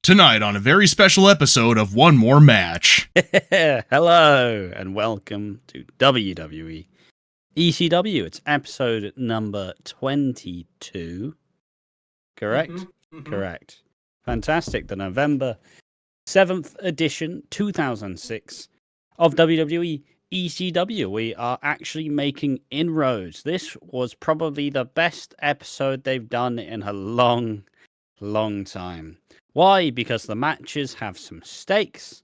Tonight on a very special episode of One More Match. Hello and welcome to WWE ECW. It's episode number 22. Correct? Mm-hmm. Correct. Fantastic. The November 7th edition, 2006 of WWE ECW. We are actually making inroads. This was probably the best episode they've done in a long time. Why? Because the matches have some stakes,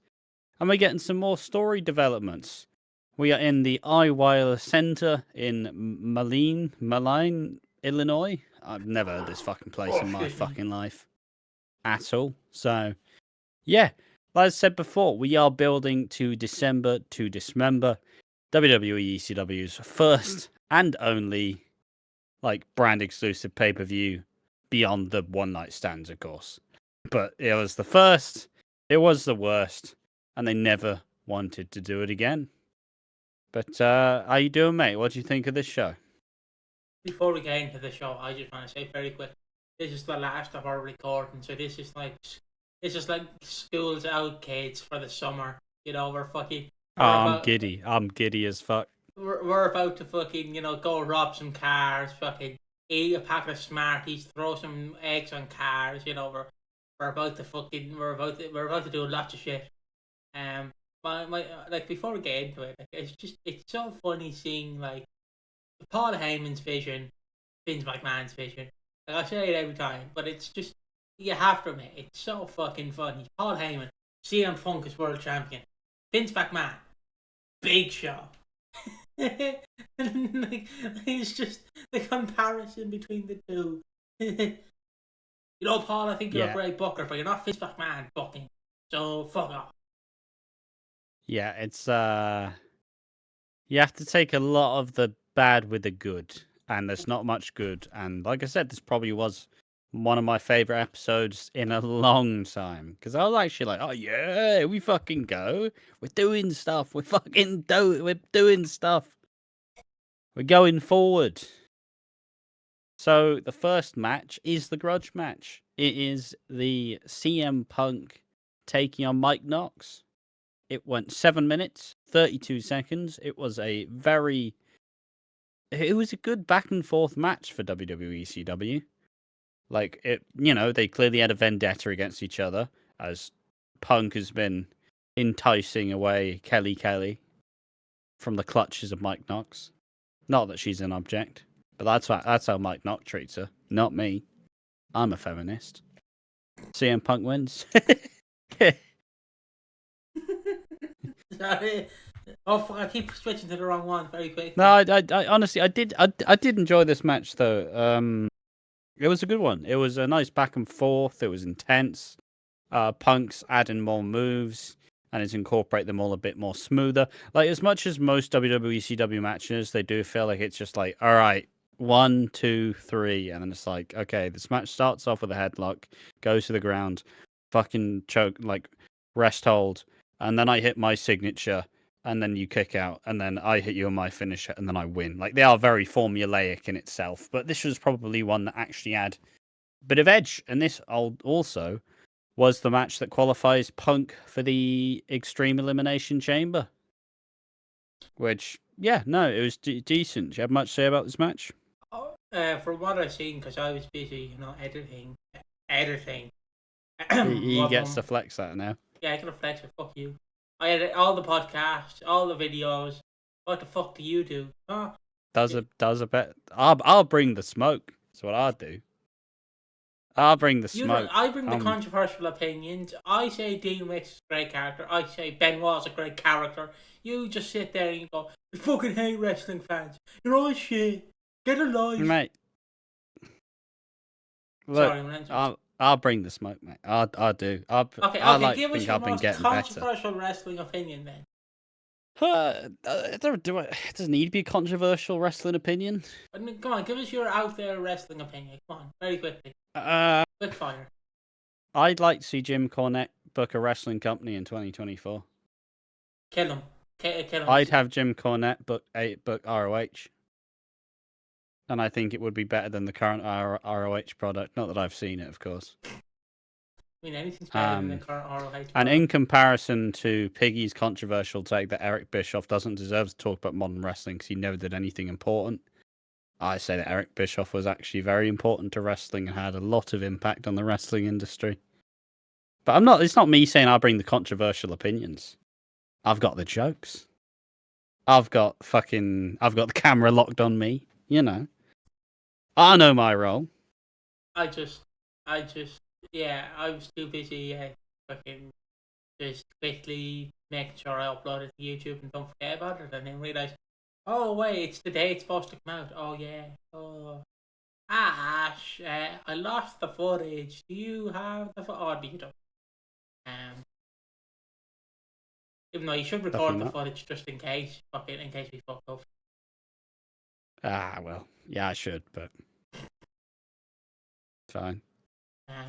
and we're getting some more story developments. We are in the Iweiler Center in Moline, Illinois. I've never heard this fucking place in my fucking life at all. So, yeah, like I said before, we are building to December to Dismember, WWE ECW's first and only brand exclusive pay-per-view beyond the one night stands, of course. But it was the first, it was the worst, and they never wanted to do it again. But how you doing, mate? What do you think of this show? Before we get into the show, I just want to say very quick, this is the last of our recording, so this is like school's out, kids, for the summer. You know, we're fucking... I'm giddy. I'm giddy as fuck. We're about to fucking, go rob some cars, fucking eat a pack of Smarties, throw some eggs on cars, we're about to do lots of shit. Before we get into it, it's so funny seeing Paul Heyman's vision, Vince McMahon's vision. I say it every time, but it's just, you have to admit, it's so fucking funny. Paul Heyman, CM Punk is world champion. Vince McMahon, Big Show. It's just the comparison between the two. Paul, I think you're a great booker, but you're not Vince McMahon booking, so fuck off. Yeah, it's you have to take a lot of the bad with the good, and there's not much good. And like I said, this probably was one of my favorite episodes in a long time, because I was actually like, oh yeah, we fucking go, we're doing stuff, we're doing stuff, we're going forward. So the first match is the grudge match. It is the CM Punk taking on Mike Knox. It went 7 minutes, 32 seconds. It was a good back and forth match for WWE ECW. They clearly had a vendetta against each other, as Punk has been enticing away Kelly from the clutches of Mike Knox. Not that she's an object, but that's how Mike Knox treats her, not me. I'm a feminist. CM Punk wins. Sorry. Oh fuck! I keep switching to the wrong one very quickly. No, I honestly, I did enjoy this match though. It was a good one. It was a nice back and forth. It was intense. Punk's adding more moves, and it's incorporate them all a bit more smoother. Like, as much as most WWE ECW matches, they do feel like it's just like, all right, 1, 2, 3, and then it's like, okay, this match starts off with a headlock, goes to the ground, fucking choke, rest hold, and then I hit my signature, and then you kick out, and then I hit you on my finisher, and then I win. Like, they are very formulaic in itself, but this was probably one that actually had a bit of edge, and this also was the match that qualifies Punk for the Extreme Elimination Chamber. Which, yeah, no, it was decent. Do you have much to say about this match? From what I've seen, because I was busy, editing. He gets to flex that now. Yeah, I can flex it. Fuck you. I edit all the podcasts, all the videos. What the fuck do you do? Huh? Does a bit. I'll bring the smoke. That's what I'll do. I'll bring the smoke. I bring the controversial opinions. I say Dean Wicks is a great character. I say Benoit's a great character. You just sit there and you go, I fucking hate wrestling fans. You're all shit. Get a life. Mate. Look, sorry, I'll bring the smoke, mate. I'll do. Okay, give us your most controversial wrestling opinion then. It doesn't need to be a controversial wrestling opinion. Come on, give us your out there wrestling opinion. Come on, very quickly. Quick fire. I'd like to see Jim Cornette book a wrestling company in 2024. Kill him. Kill him. I'd have Jim Cornette book ROH. And I think it would be better than the current ROH product. Not that I've seen it, of course. I mean, anything's better than the current ROH. And in comparison to Piggy's controversial take that Eric Bischoff doesn't deserve to talk about modern wrestling because he never did anything important, I say that Eric Bischoff was actually very important to wrestling and had a lot of impact on the wrestling industry. But it's not me saying I bring the controversial opinions. I've got the jokes. I've got the camera locked on me, you know. I know my role. I was too busy fucking just quickly making sure I upload it to YouTube and don't forget about it, and then realize, oh wait, it's the day it's supposed to come out. Oh yeah. Oh, Ash, I lost the footage. Do you have the footage? Oh, you don't. Even though you should record the footage just in case we fuck up. Well, yeah, I should, but fine.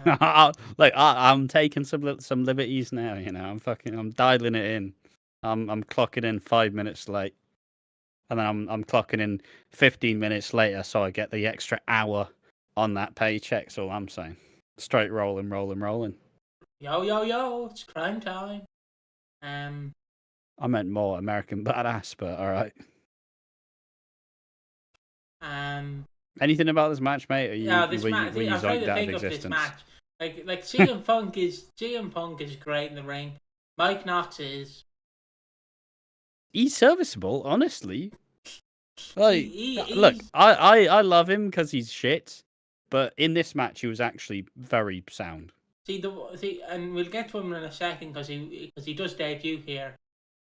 I'm taking some liberties now. You know, I'm dialing it in. I'm clocking in 5 minutes late, and then I'm clocking in 15 minutes later, so I get the extra hour on that paycheck. So I'm saying, straight rolling. Yo, it's crime time. I meant more American Badass, but all right. Anything about this match, mate? Or were you zonked out of existence? Like CM Punk is great in the ring. Mike Knox is. He's serviceable, honestly. Like, look, I love him because he's shit, but in this match he was actually very sound. See, and we'll get to him in a second because he does debut here.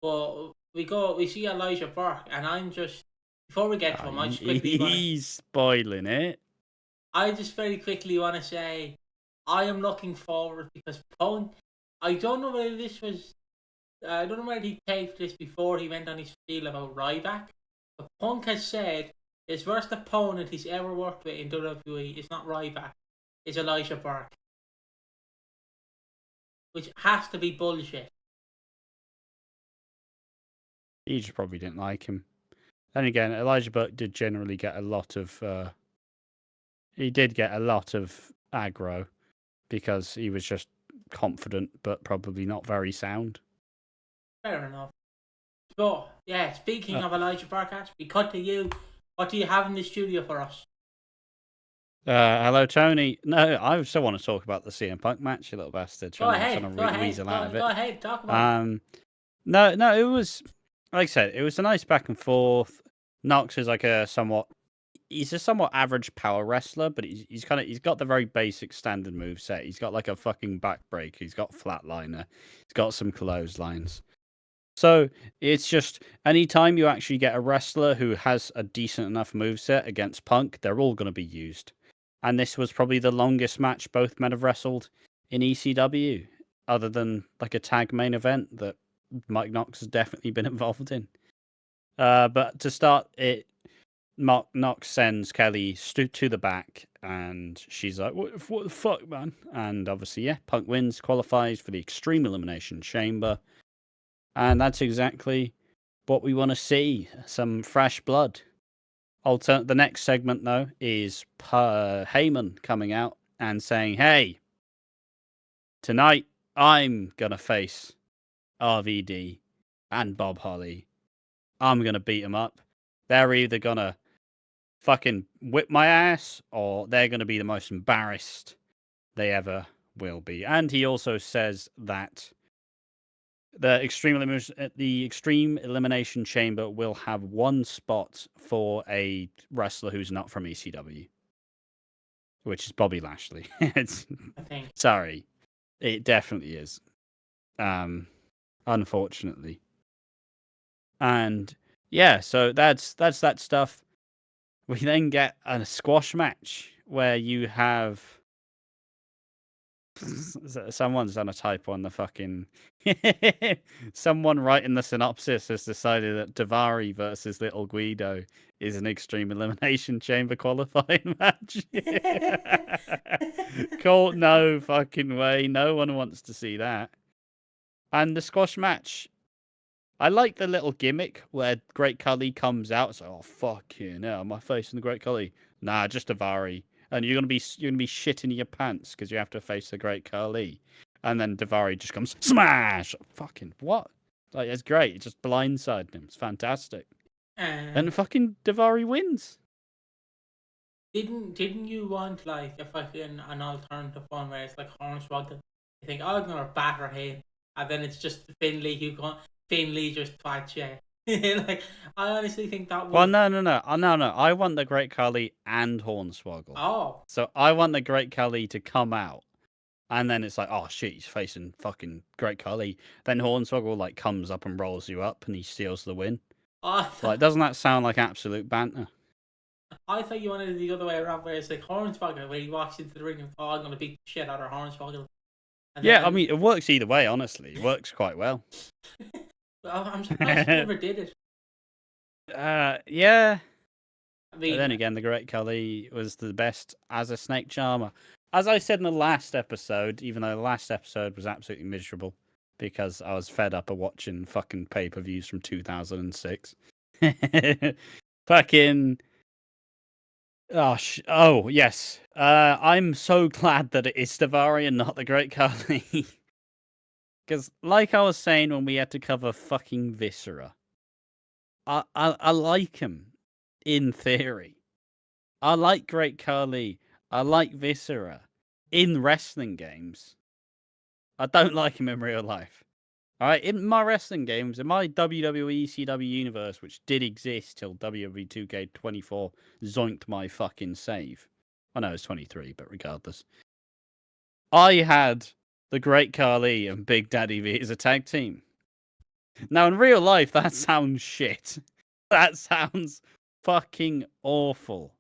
But we see Elijah Burke, and I'm just before we get to him, I just quickly he's spoiling it. I just very quickly want to say I am looking forward because Punk. I don't know whether he taped this before he went on his spiel about Ryback, but Punk has said his worst opponent he's ever worked with in WWE is not Ryback, it's Elijah Burke, which has to be bullshit. He just probably didn't like him. Then again, Elijah Burke did generally get a lot of. He did get a lot of aggro because he was just confident, but probably not very sound. Fair enough. So yeah, speaking of Elijah Burke, we cut to you. What do you have in the studio for us? Hello, Tony. No, I still want to talk about the CM Punk match, you little bastard. Go ahead. Talk about it. No, it was. Like I said, it was a nice back and forth. Knox is he's a somewhat average power wrestler, but he's got the very basic standard move set. He's got like a fucking backbreaker. He's got flatliner. He's got some clotheslines. So it's just anytime you actually get a wrestler who has a decent enough moveset against Punk, they're all going to be used. And this was probably the longest match both men have wrestled in ECW, other than like a tag main event that Mike Knox has definitely been involved in. But to start it, Knox sends Kelly to the back, and she's like, what the fuck, man? And obviously, yeah, Punk wins, qualifies for the Extreme Elimination Chamber. And that's exactly what we want to see, some fresh blood. The next segment, though, is Heyman coming out and saying, hey, tonight I'm going to face RVD and Bob Holly. I'm going to beat them up. They're either going to fucking whip my ass or they're going to be the most embarrassed they ever will be. And he also says that the Extreme Elimination Chamber will have one spot for a wrestler who's not from ECW, which is Bobby Lashley. I think. Sorry. It definitely is. Unfortunately. And yeah, so that's that stuff. We then get a squash match where you have someone's done a typo on the fucking someone writing the synopsis has decided that Davari versus Little Guido is an Extreme Elimination Chamber qualifying match. Cool, no fucking way. No one wants to see that. And the squash match, I like the little gimmick where Great Khali comes out. It's like, oh, fuck you, no, am I facing the Great Khali? Nah, just Davari. and you're gonna be shitting your pants because you have to face the Great Khali, and then Davari just comes smash. Fucking what? Like it's great. It just blindsided him. It's fantastic. And fucking Davari wins. Didn't you want like a fucking an alternative one where it's like Hornswoggle? You think, oh, I'm gonna batter him, and then it's just Finley who got Finley just twats you. Like I honestly think that Well, would. no. I want the Great Khali and Hornswoggle. Oh, So I want the Great Khali to come out, and then it's like, oh shit, he's facing fucking Great Khali. Then Hornswoggle like comes up and rolls you up, and he steals the win. Like, doesn't that sound like absolute banter? I thought you wanted it the other way around, where it's like Hornswoggle, where he walks into the ring and oh, I'm gonna beat the shit out of Hornswoggle. Yeah, I mean, it works either way. Honestly, it works quite well. I'm surprised you never did it. Yeah. I mean, But then again, the Great Khali was the best as a snake charmer. As I said in the last episode, even though the last episode was absolutely miserable because I was fed up of watching fucking pay-per-views from 2006. Fucking oh yes. I'm so glad that it is Davari and not the Great Khali. Because, like I was saying when we had to cover fucking Viscera, I like him in theory. I like Great Khali. I like Viscera in wrestling games. I don't like him in real life. All right, in my wrestling games, in my WWE ECW universe, which did exist till WWE 2K24 zoinked my fucking save. I know it's 23, but regardless, I had the Great Khali and Big Daddy V as a tag team. Now, in real life, that sounds shit. That sounds fucking awful.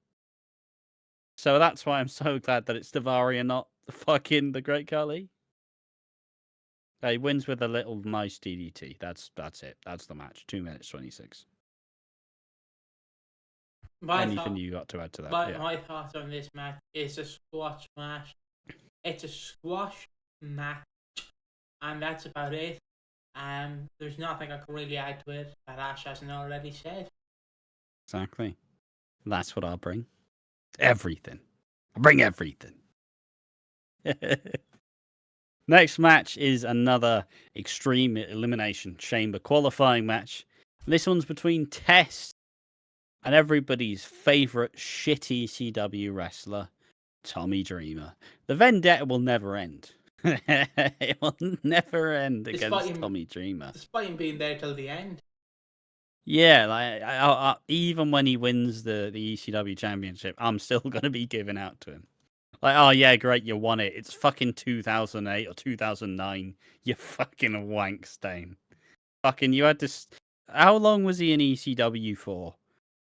So that's why I'm so glad that it's Davari and not the Great Khali. He wins with a little nice DDT. That's it. That's the match. 2 minutes 26. Anything you got to add to that? My thoughts on this match is a squash match. It's a squash match, and that's about it. There's nothing I can really add to it that Ash hasn't already said. Exactly. That's what I'll bring. Everything. I'll bring everything. Next match is another Extreme Elimination Chamber qualifying match. This one's between Test and everybody's favourite shitty CW wrestler, Tommy Dreamer. The vendetta will never end. It will never end against Tommy Dreamer. Despite him being there till the end. Yeah, like I, even when he wins the ECW championship, I'm still going to be giving out to him. Like, oh yeah, great, you won it. It's fucking 2008 or 2009. You fucking wank stain. Fucking, you had to... How long was he in ECW for?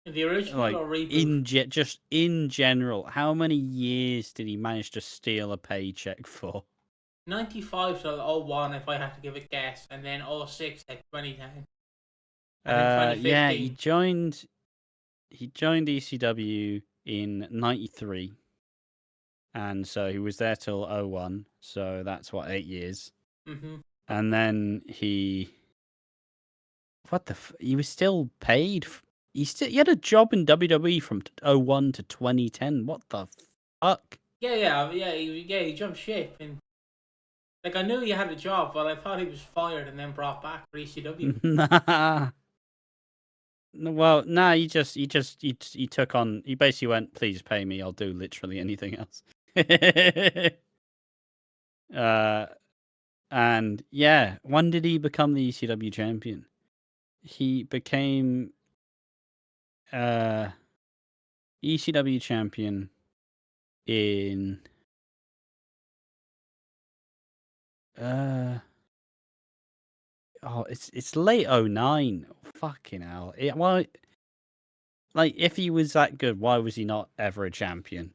The original like, or reboot? Just in general, how many years did he manage to steal a paycheck for? 95 till 01, if I had to give a guess, and then 06 to 2010. Yeah, he joined ECW in 93. And so he was there till 01. So that's what, 8 years. Mm-hmm. And then he was still paid. He had a job in WWE from 01 to 2010. What the fuck? Yeah. He jumped ship, and like I knew he had a job, but I thought he was fired and then brought back for ECW. Nah. Well, nah. He took on. He basically went, "Please pay me. I'll do literally anything else." And yeah, when did he become the ECW champion? He became ECW champion in it's late 09. Fucking hell. Why, like, if he was that good, why was he not ever a champion?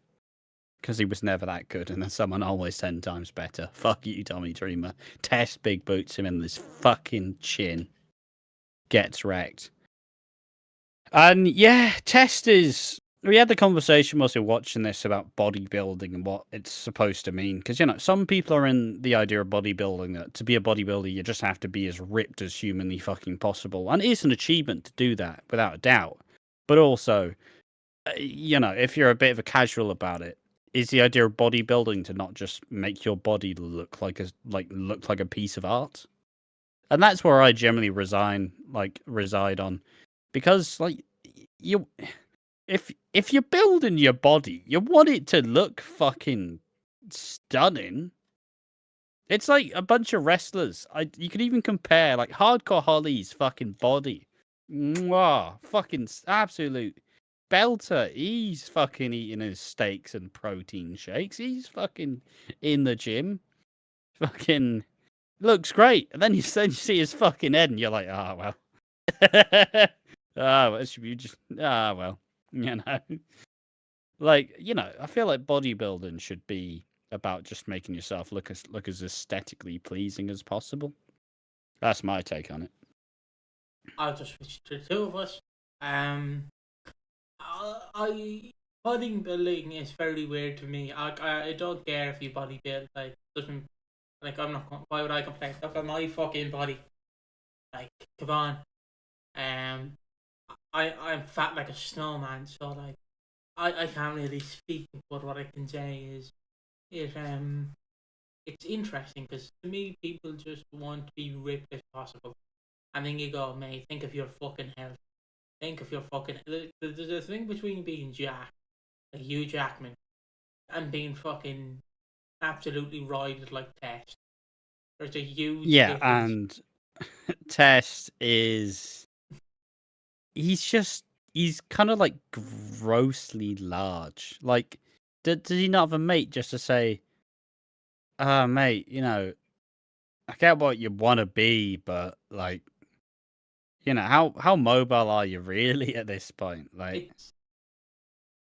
Because he was never that good, and there's someone always 10 times better. Fuck you, Tommy Dreamer. Test big boots him in this fucking chin. Gets wrecked. And yeah, Test is... We had the conversation whilst we were watching this about bodybuilding and what it's supposed to mean. Because, some people are in the idea of bodybuilding that to be a bodybuilder, you just have to be as ripped as humanly fucking possible. And it is an achievement to do that, without a doubt. But also, if you're a bit of a casual about it, is the idea of bodybuilding to not just make your body look like a piece of art, and that's where I generally reside on, because like you, if you're building your body, you want it to look fucking stunning. It's like a bunch of wrestlers. You could even compare like Hardcore Holly's fucking body. Mwah, fucking absolute belter. He's fucking eating his steaks and protein shakes. He's fucking in the gym. Fucking looks great. And then you see his fucking head and you're like, ah, well. Ah, well, it should be just, well, you know. Like, you know, I feel like bodybuilding should be about just making yourself look as aesthetically pleasing as possible. That's my take on it. I'll just switch to the two of us. Bodybuilding is very weird to me. I don't care if you bodybuild. Like, doesn't, like, I'm not. Why would I complain? Look at my fucking body. Like, come on. I'm fat like a snowman, so like, I can't really speak. But what I can say is, it's interesting because to me, people just want to be ripped as possible. And then you go, mate, think of your fucking health. Think of your fucking. There's a thing between being Jack, like Hugh Jackman, and being fucking absolutely roided like Test. There's a huge difference. And Test is. He's kind of like grossly large. Like, does he not have a mate just to say, mate, you know, I get what you want to be, but like, you know, how mobile are you really at this point? Like,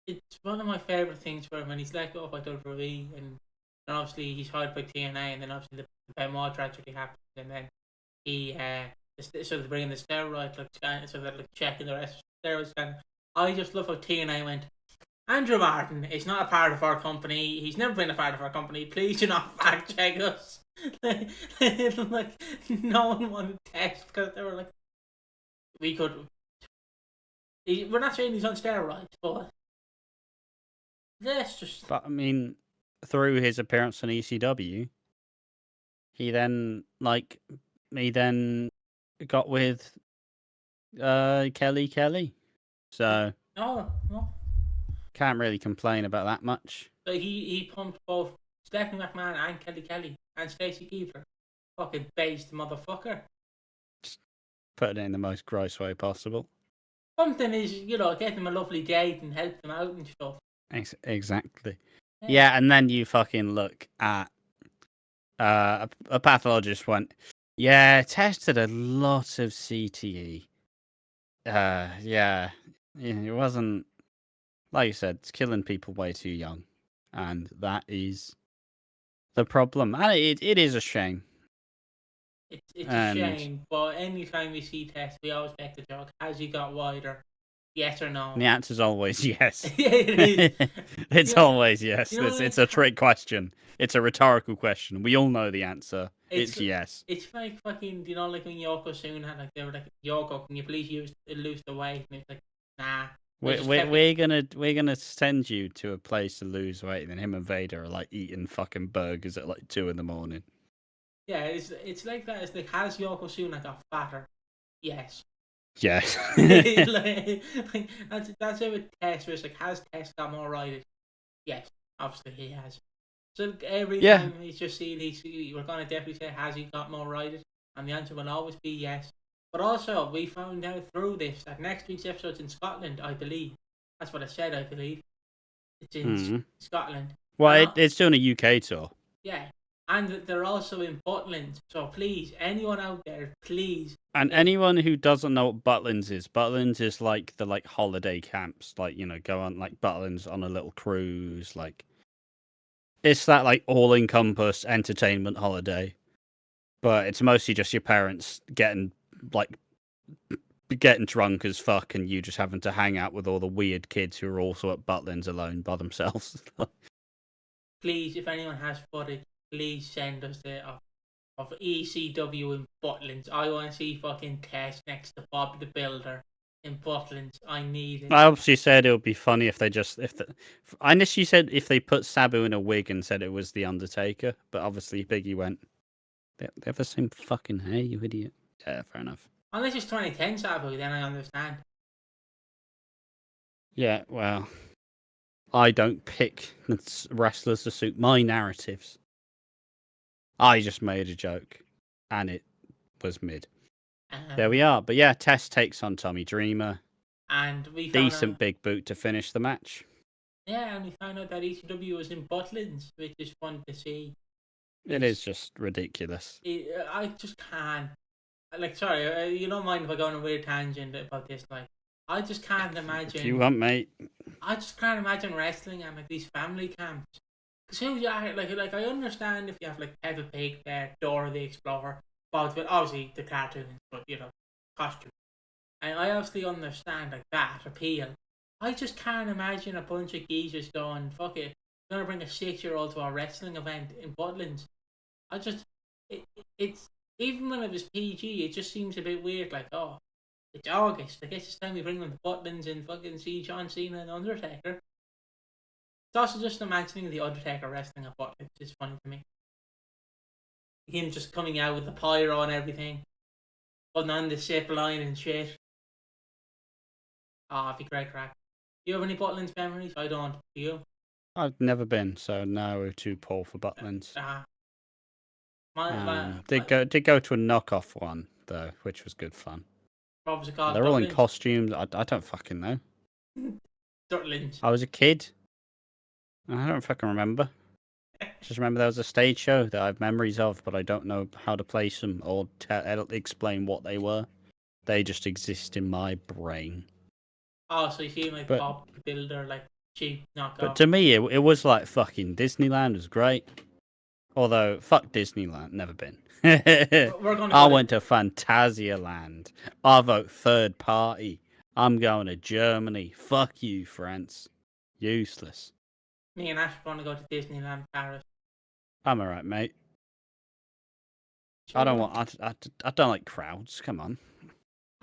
it's one of my favorite things for him when he's let go by WWE, and obviously he's hired by TNA, and then obviously the Benoit tragedy happens, and then he so they're bringing the steroid so they're like checking the rest of the steroid scan. I just love how TNA went. Andrew Martin is not a part of our company. He's never been a part of our company. Please do not fact check us. Like, no one wanted to test because they were like, we could. We're not saying he's on steroids, but let's just. But I mean, through his appearance on ECW, he then got with Kelly. So No. can't really complain about that much. So he pumped both Stephanie McMahon and Kelly and Stacey Keebler. Fucking based motherfucker. Just put it in the most gross way possible. Something is, get them a lovely date and help them out and stuff. Exactly. Yeah, and then you fucking look at a pathologist went, yeah, tested a lot of CTE. Yeah, it wasn't, like you said, it's killing people way too young. And that is the problem. And it is a shame. It's a shame, but anytime we see Test, we always make the joke, has he got wider? Yes or no? And the answer's always yes. Yeah, it is. It's always yes. It's a trick question. It's a rhetorical question. We all know the answer. It's yes. It's like fucking, like when Yokozuna had, they were like, Yoko, can you please lose the weight? And it's like, nah. We're gonna send you to a place to lose weight, and then him and Vader are like eating fucking burgers at like 2 a.m. Yeah, it's like that. It's like, has Yokozuna got fatter? Yes. Yes. That's how it Test. It's like, has Test got more righted? Yes, obviously he has. So every time he's just seen, we're gonna definitely say, has he got more righted? And the answer will always be yes. But also, we found out through this that next week's episode's in Scotland, I believe. That's what I said, I believe. It's in Scotland. Well, it's doing a UK tour. Yeah. And they're also in Butlins. So please, anyone out there, please. And anyone who doesn't know what Butlins is like the holiday camps. Like, go on like Butlins on a little cruise. Like, it's that like all-encompass entertainment holiday. But it's mostly just your parents getting drunk as fuck, and you just having to hang out with all the weird kids who are also at Butlins alone by themselves. Please, if anyone has footage, please send us the of ECW in Butlins. I want to see fucking Test next to Bob the Builder in Butlins. I need it. I obviously said it would be funny if they just I initially said if they put Sabu in a wig and said it was the Undertaker, but obviously Biggie went. They have the same fucking hair, you idiot. Yeah, fair enough. Unless it's 2010 Sabu, then I understand. Yeah, well, I don't pick wrestlers to suit my narratives. I just made a joke, and it was mid. There we are. But yeah, Tess takes on Tommy Dreamer. And we found Decent out, big boot to finish the match. yeah, and we found out that ECW was in Butlins, which is fun to see. It is just ridiculous. I just can't. Like, sorry, you don't mind if I go on a weird tangent about this. Like, I just can't imagine. If you want, mate. I just can't imagine wrestling at like these family camps. Because who you are, like I understand if you have like Peppa Pig there, Dora the Explorer, but obviously the cartoons, but costume. And I obviously understand like that appeal. I just can't imagine a bunch of geezers going, fuck it, I'm gonna bring a 6-year-old to a wrestling event in Butlins. It's even when it was PG, it just seems a bit weird. Like, oh, it's August. I guess it's time we bring them to Butlins and fucking see John Cena and Undertaker. It's also just imagining the Undertaker wrestling at Butlins is funny to me. Him just coming out with the pyro and everything, putting on the zip line and shit. Ah, it'd be great crack. Do you have any Butlins memories? I don't. Do you? I've never been, so no, we're too poor for Butlins. Did go to a knockoff one though, which was good fun. What was it called? They're all in costumes. I don't fucking know. Dutlins. I was a kid. I don't fucking remember. Just remember there was a stage show that I have memories of, but I don't know how to place them or explain what they were. They just exist in my brain. Oh, so you see like Bob the Builder, like cheap knockoff. But to me, it was like fucking Disneyland was great. Although, fuck Disneyland, never been. I went to Phantasialand. I vote third party. I'm going to Germany. Fuck you, France. Useless. Me and Ash are going to go to Disneyland Paris. I'm alright, mate. Sure. I don't like crowds. Come on.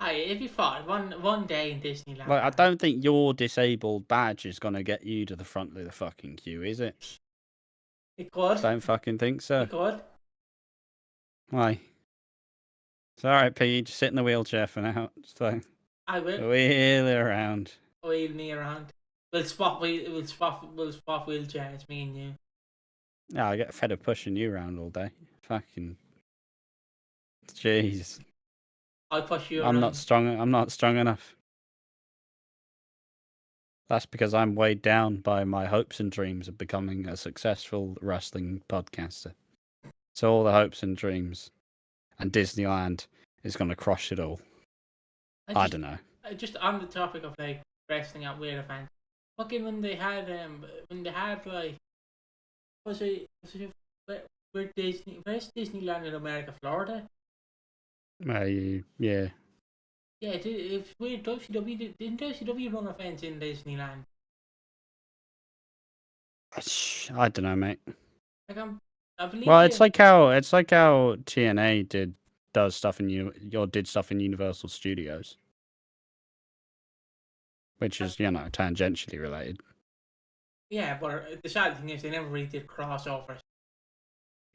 Hey, it'd be fun. One day in Disneyland. Like, I don't think your disabled badge is gonna get you to the front of the fucking queue, is it? It could. Don't fucking think so. It could. Why? It's alright, Pete. Just sit in the wheelchair for now. Just like, I will. Wheel it around. Wheel me around. We'll swap wheelchairs, me and you. Yeah, I get fed of pushing you around all day. Fucking jeez. I push you around. I'm not strong enough. That's because I'm weighed down by my hopes and dreams of becoming a successful wrestling podcaster. So all the hopes and dreams, and Disneyland is going to crush it all. I don't know. Just on the topic of like wrestling at weird events, fucking when they had like, where's Disneyland in America, Florida? Yeah. Yeah, it's weird. Didn't WCW run events in Disneyland? I don't know, mate. Like I believe. Well, it's like how TNA does stuff in Universal Studios, which is tangentially related. Yeah, but the sad thing is they never really did crossovers.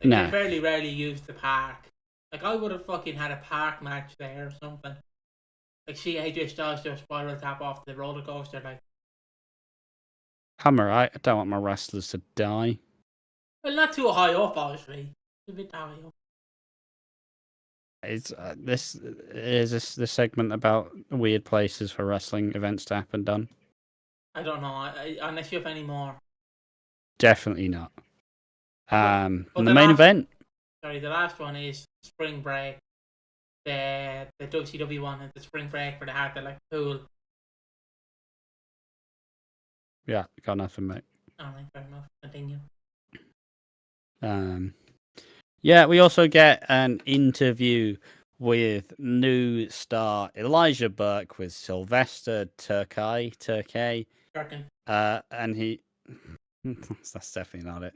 No. They very rarely used the park. Like I would have fucking had a park match there or something. Like see AJ Styles do a spiral tap off the roller coaster. Like I'm alright. I don't want my wrestlers to die. Well, not too high up, obviously. It's a bit high up. Is this segment about weird places for wrestling events to happen done? I don't know. Unless you have any more. Definitely not. But the main event. Sorry, the last one is Spring Break. The WCW one is the Spring Break where they had the like pool. Yeah, got nothing, mate. Alright, fair enough. Continue. Yeah, we also get an interview with new star Elijah Burke with Sylvester Turkey. And he that's definitely not it.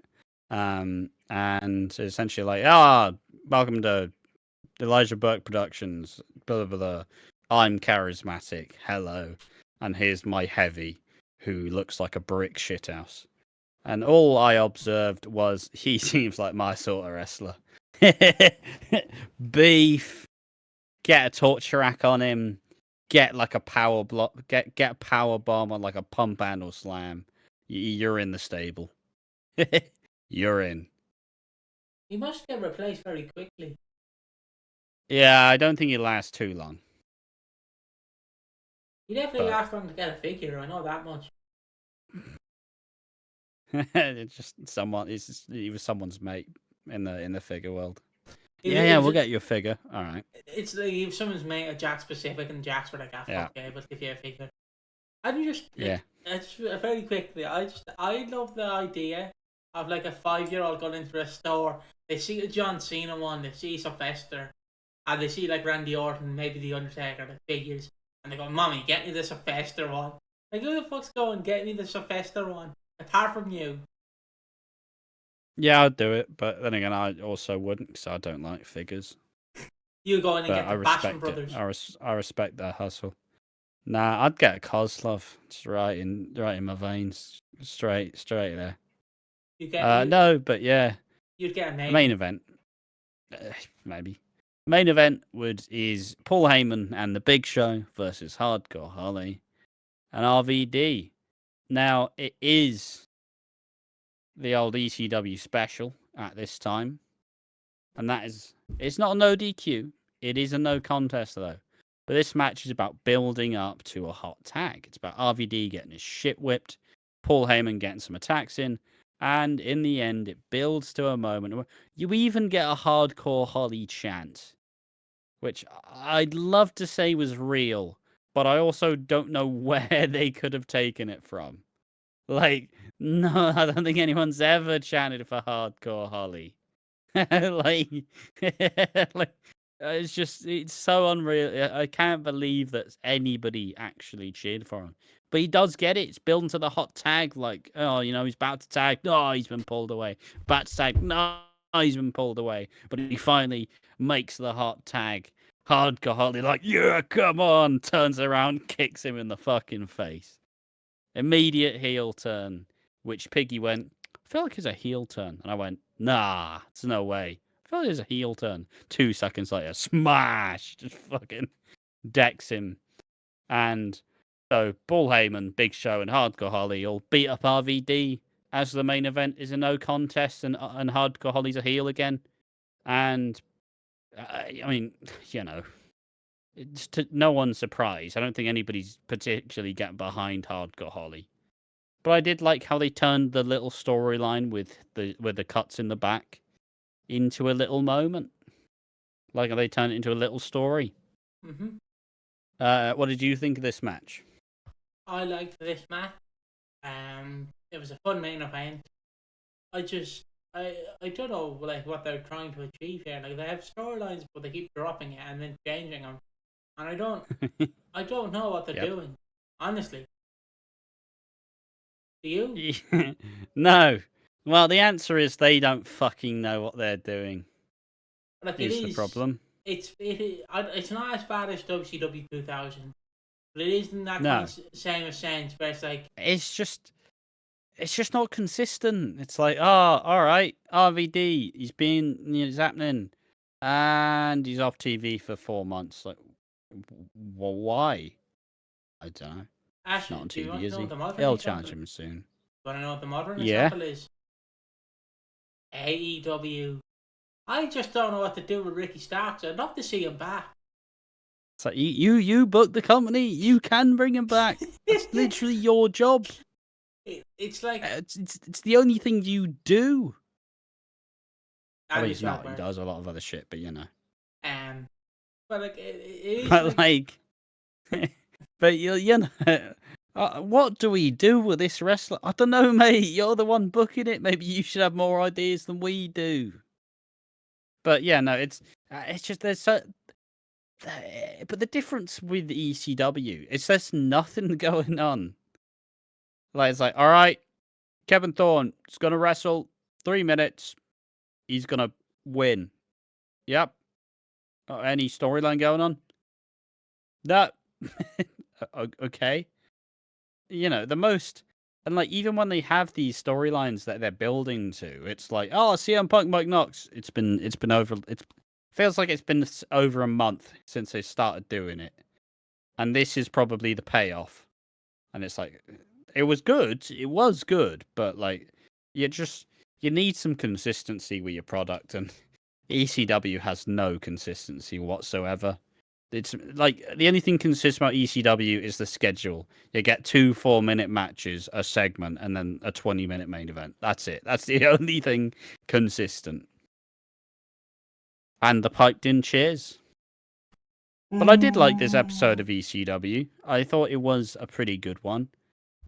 And essentially like, welcome to Elijah Burke Productions, blah blah blah. I'm charismatic. Hello. And here's my heavy, who looks like a brick shithouse. And all I observed was he seems like my sort of wrestler. Beef. Get a torture rack on him. Get like a power block. Get a power bomb on like a pump handle slam. You're in the stable. You're in. He must get replaced very quickly. Yeah, I don't think he lasts too long. He definitely But- last long to get a figure. I know that much. It's just someone. He was someone's mate in the figure world. It- Yeah, it yeah, was we'll a- get you a figure. All right. It's like if someone's made a Jack specific and Jack's were like, ah, fuck yeah, but give you a figure. And you just, Yeah. it's very quickly, I love the idea of like a 5-year-old going into a store, they see a John Cena one, they see Sylvester, and they see like Randy Orton, maybe The Undertaker, the figures, and they go, Mommy, get me the Sylvester one. Like, who the fuck's going, get me the Sylvester one? Apart from you. Yeah, I'd do it, but then again, I also wouldn't because I don't like figures. You go in and But get I the Basham respect Brothers. it. I respect their hustle. Nah, I'd get a Kozlov. It's right in my veins, straight there. No, but yeah, You'd get a name. main event, maybe. Main event is Paul Heyman and the Big Show versus Hardcore Holly and RVD. Now it is the old ECW special at this time, and it's not a no DQ. It is a no contest though. But this match is about building up to a hot tag. It's about RVD getting his shit whipped, Paul Heyman getting some attacks in, and in the end, it builds to a moment where you even get a hardcore Holly chant, which I'd love to say was real, but I also don't know where they could have taken it from. Like, no, I don't think anyone's ever chanted for hardcore Holly. like, like it's so unreal. I can't believe that anybody actually cheered for him. But he does get it. It's building to the hot tag. Like, oh, he's about to tag. No, he's been pulled away. About to tag. No, he's been pulled away. But he finally makes the hot tag. Hardcore Holly, like, yeah, come on. Turns around, kicks him in the fucking face. Immediate heel turn, which Piggy went, I feel like it's a heel turn. And I went, nah, it's no way. I feel like it's a heel turn. 2 seconds later, smash! Just fucking decks him. And so Paul Heyman, Big Show, and Hardcore Holly all beat up RVD as the main event is a no contest, and Hardcore Holly's a heel again. And I mean, it's to no one's surprise. I don't think anybody's particularly getting behind Hardcore Holly. But I did like how they turned the little storyline with the cuts in the back into a little moment. Like how they turned it into a little story. Mm-hmm. What did you think of this match? I liked this match. It was a fun main event. I don't know like what they're trying to achieve here. Like they have storylines, but they keep dropping it and then changing them, and I don't know what they're doing. Honestly, do you? No. Well, the answer is they don't fucking know what they're doing. Like Is the problem? It's not as bad as WCW 2000, but it is in that No. kind of same sense where it's like It's just not consistent. It's like, oh, all right, RVD, he's happening, and he's off TV for 4 months. Like, well, why? I don't know. He's Ashley, not on do you want TV, to is know he? what the modern They'll example? challenge him soon. Want to know what the modern Yeah. example is? AEW. I just don't know what to do with Ricky Starks. I'd love to see him back. It's like you book the company. You can bring him back. It's literally your job. It's like It's the only thing you do. I mean, Andy he's not. He Swagberg. does a lot of other shit, but But like it is But like, but what do we do with this wrestler? I don't know, mate. You're the one booking it. Maybe you should have more ideas than we do. But yeah, no, it's just there's so. But the difference with ECW is there's nothing going on. Like it's like, all right, Kevin Thorne is gonna wrestle 3 minutes. He's gonna win. Yep. Any storyline going on? That okay. You know, the most and like even when they have these storylines that they're building to, it's like, oh, CM Punk Mike Knox. It's been over it feels like it's been over a month since they started doing it. And this is probably the payoff. And it's like it was good. It was good, but like you need some consistency with your product, and ECW has no consistency whatsoever. It's like the only thing consistent about ECW is the schedule. You get 2 4-minute matches, a segment, and then a 20-minute main event. That's it. That's the only thing consistent. And the piped in cheers. But I did like this episode of ECW. I thought it was a pretty good one,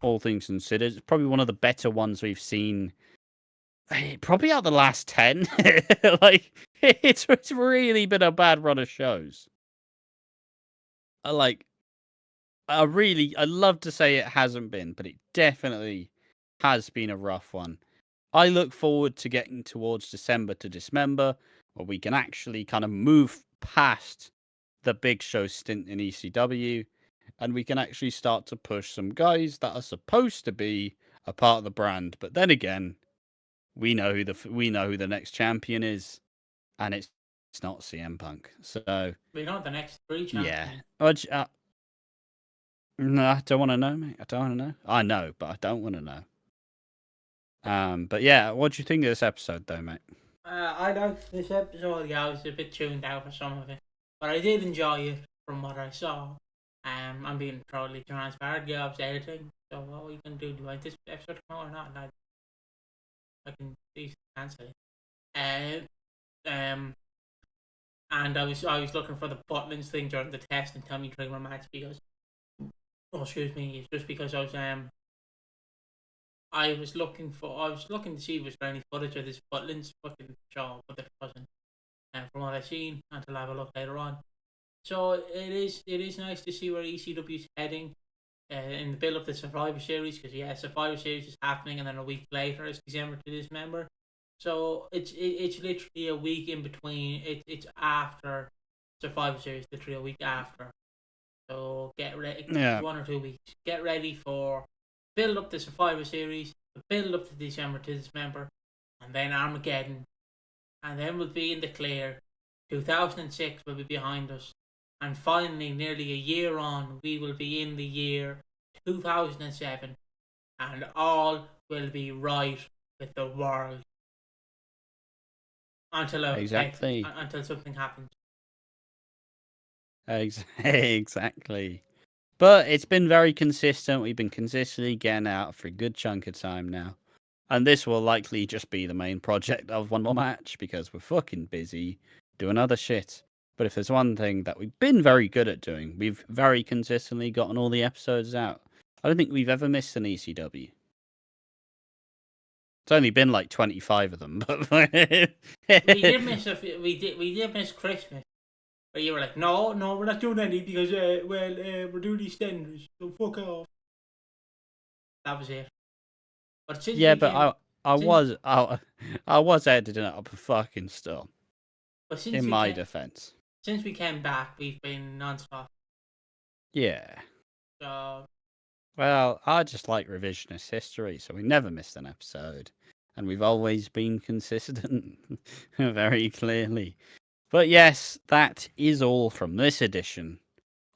all things considered. It's probably one of the better ones we've seen. Probably out of the last 10. Like it's really been a bad run of shows. I love to say it hasn't been, but it definitely has been a rough one. I look forward to getting towards December to Dismember, where we can actually kind of move past the Big Show stint in ECW, and we can actually start to push some guys that are supposed to be a part of the brand. But then again, we know who the next champion is, and it's not CM Punk. So We know the next 3 champions. yeah. No, I don't want to know, mate. I don't want to know. I know, but I don't want to know. But yeah, what do you think of this episode, though, mate? I liked this episode. Yeah, I was a bit tuned out for some of it, but I did enjoy it from what I saw. I'm being totally transparent. Yeah, I was editing. So what we can do? Do I this episode come out or not? I can easily cancel it. And I was looking for the Butlins thing during the test and Tommy Dreamer match because, excuse me, it's just because I was looking to see if there was any footage of this Butlins fucking show, but there wasn't. And from what I've seen, until I have a look later on. So it is nice to see where ECW's heading in the build up the Survivor Series, because Survivor Series is happening, and then a week later is December to Dismember. So it's literally a week in between. It's after Survivor Series, literally a week after. So get ready, 1 or 2 weeks. Get ready for build up the Survivor Series, build up to December to Dismember, and then Armageddon, and then we'll be in the clear. 2006 will be behind us, and finally, nearly a year on, we will be in the year 2007, and all will be right with the world. Until something happens. Exactly. But it's been very consistent. We've been consistently getting out for a good chunk of time now. And this will likely just be the main project of One More Match, because we're fucking busy doing other shit. But if there's one thing that we've been very good at doing, we've very consistently gotten all the episodes out. I don't think we've ever missed an ECW. It's only been like 25 of them, but we did miss Christmas. But you were like, no, we're not doing any because we're doing EastEnders, so fuck off. That was it. But since I was editing it up for fucking stuff. But in my defense, since we came back, we've been non-stop. Yeah. So. Well, I just like revisionist history, so we never missed an episode, and we've always been consistent, very clearly. But yes, that is all from this edition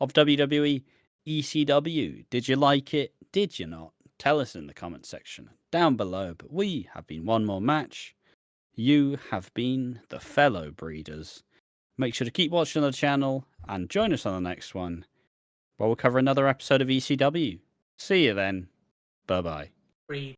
of WWE ECW. Did you like it? Did you not? Tell us in the comment section down below. But we have been One More Match. You have been the fellow breeders. Make sure to keep watching the channel and join us on the next one, where we'll cover another episode of ECW. See you then. Bye-bye. Breed.